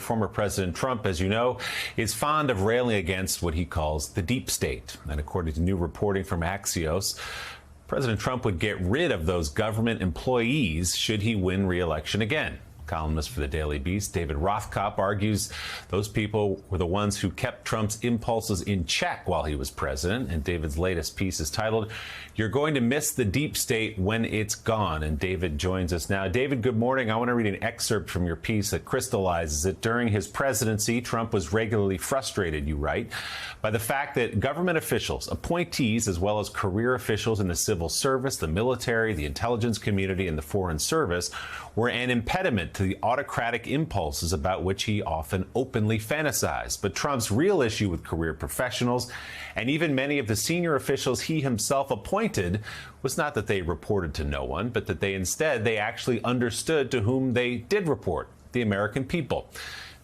Former President Trump, as you know, is fond of railing against what he calls the deep state. And according to new reporting from Axios, President Trump would get rid of those government employees should he win re-election again. Columnist for the Daily Beast, David Rothkopf, argues those people were the ones who kept Trump's impulses in check while he was president. And David's latest piece is titled, "You're Going to Miss the Deep State When It's Gone." And David joins us now. David, good morning. I want to read an excerpt from your piece that crystallizes it. During his presidency, Trump was regularly frustrated, you write, by the fact that government officials, appointees, as well as career officials in the civil service, the military, the intelligence community, and the foreign service, were an impediment to the autocratic impulses about which he often openly fantasized. But Trump's real issue with career professionals and even many of the senior officials he himself appointed was not that they reported to no one, but that they actually understood to whom they did report, the American people.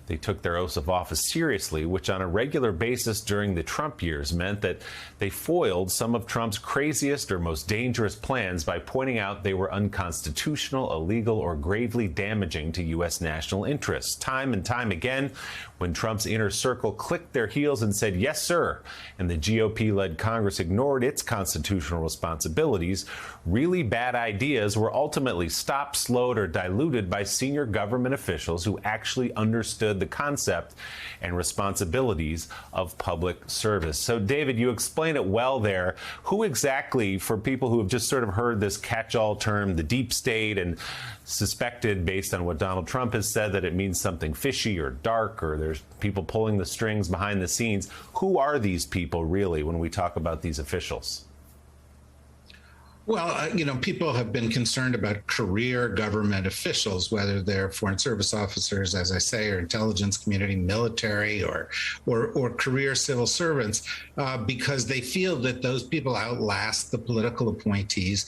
They took their oaths of office seriously, which on a regular basis during the Trump years meant that they foiled some of Trump's craziest or most dangerous plans by pointing out they were unconstitutional, illegal, or gravely damaging to U.S. national interests. Time and time again, when Trump's inner circle clicked their heels and said, "Yes, sir," and the GOP-led Congress ignored its constitutional responsibilities, really bad ideas were ultimately stopped, slowed, or diluted by senior government officials who actually understood the concept and responsibilities of public service. So, David, you explain it well there. Who exactly, for people who have just sort of heard this catch-all term, the deep state, and suspected, based on what Donald Trump has said, that it means something fishy or dark, or there's people pulling the strings behind the scenes, who are these people really when we talk about these officials? Well, people have been concerned about career government officials, whether they're foreign service officers, as I say, or intelligence community, military, or career civil servants, because they feel that those people outlast the political appointees.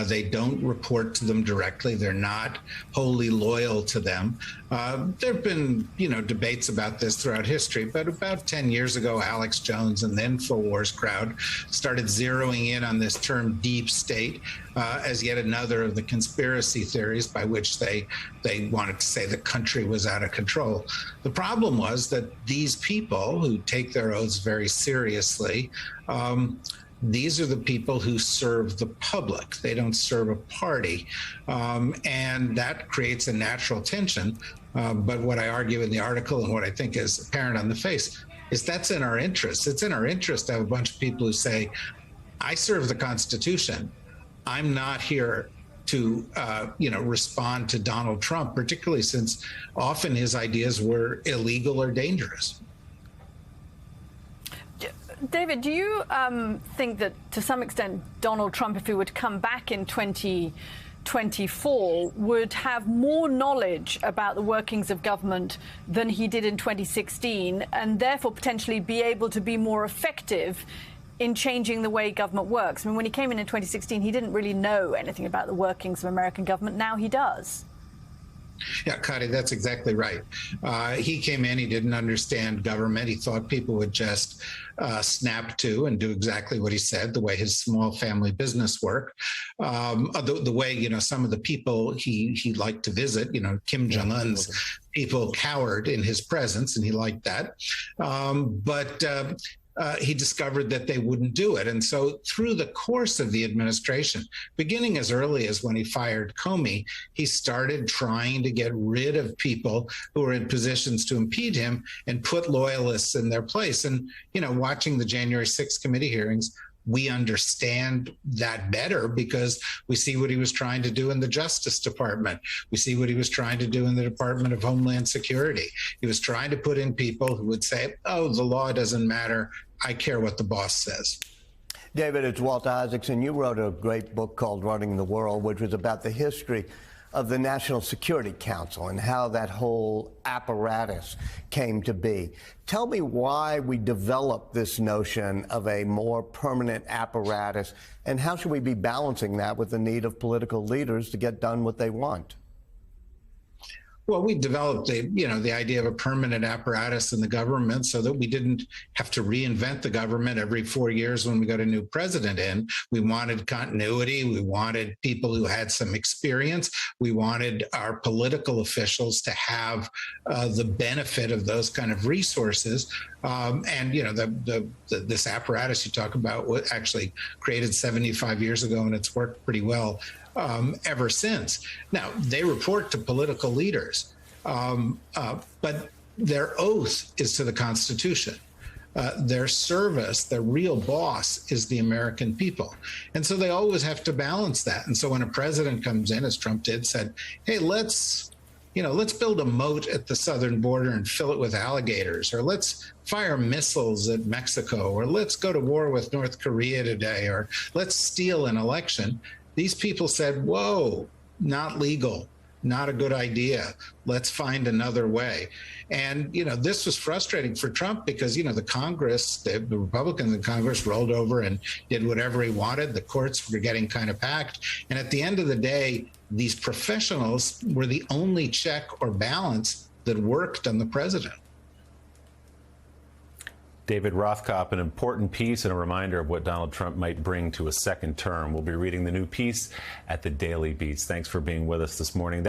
They don't report to them directly. They're not wholly loyal to them. There have been, debates about this throughout history, but about 10 years ago, Alex Jones and the InfoWars crowd started zeroing in on this term deep state as yet another of the conspiracy theories by which they wanted to say the country was out of control. The problem was that these people who take their oaths very seriously, these are the people who serve the public. They don't serve a party. And that creates a natural tension. But what I argue in the article and what I think is apparent on the face is that's in our interest. It's in our interest to have a bunch of people who say, I serve the Constitution. I'm not here to, respond to Donald Trump, particularly since often his ideas were illegal or dangerous. David, do you think that to some extent Donald Trump, if he would come back in 2024, would have more knowledge about the workings of government than he did in 2016, and therefore potentially be able to be more effective in changing the way government works? I mean, when he came in 2016, he didn't really know anything about the workings of American government. Now he does. Yeah, Kadi, that's exactly right. He came in, he didn't understand government. He thought people would just snap to and do exactly what he said, the way his small family business worked, the way, some of the people he liked to visit, Kim Jong-un's people cowered in his presence, and he liked that. But he discovered that they wouldn't do it. And so through the course of the administration, beginning as early as when he fired Comey, he started trying to get rid of people who were in positions to impede him and put loyalists in their place. And, watching the January 6th committee hearings, we understand that better because we see what he was trying to do in the Justice Department. We see what he was trying to do in the Department of Homeland Security. He was trying to put in people who would say, oh, the law doesn't matter. I care what the boss says. David, it's Walt Isaacson. You wrote a great book called Running the World, which was about the history of the National Security Council and how that whole apparatus came to be. Tell me why we developed this notion of a more permanent apparatus, and how should we be balancing that with the need of political leaders to get done what they want? Well, we developed the idea of a permanent apparatus in the government so that we didn't have to reinvent the government every 4 years when we got a new president in. We wanted continuity. We wanted people who had some experience. We wanted our political officials to have the benefit of those kind of resources. And this apparatus you talk about was actually created 75 years ago, and it's worked pretty well ever since. Now, they report to political leaders, but their oath is to the Constitution. Their service, their real boss is the American people. And so they always have to balance that. And so when a president comes in, as Trump did, said, hey, let's build a moat at the southern border and fill it with alligators, or let's fire missiles at Mexico, or let's go to war with North Korea today, or let's steal an election. These people said, whoa, not legal, not a good idea. Let's find another way. And, this was frustrating for Trump because, the Congress, the Republicans in Congress rolled over and did whatever he wanted. The courts were getting kind of packed. And at the end of the day, these professionals were the only check or balance that worked on the president. David Rothkopf, an important piece and a reminder of what Donald Trump might bring to a second term. We'll be reading the new piece at the Daily Beast. Thanks for being with us this morning.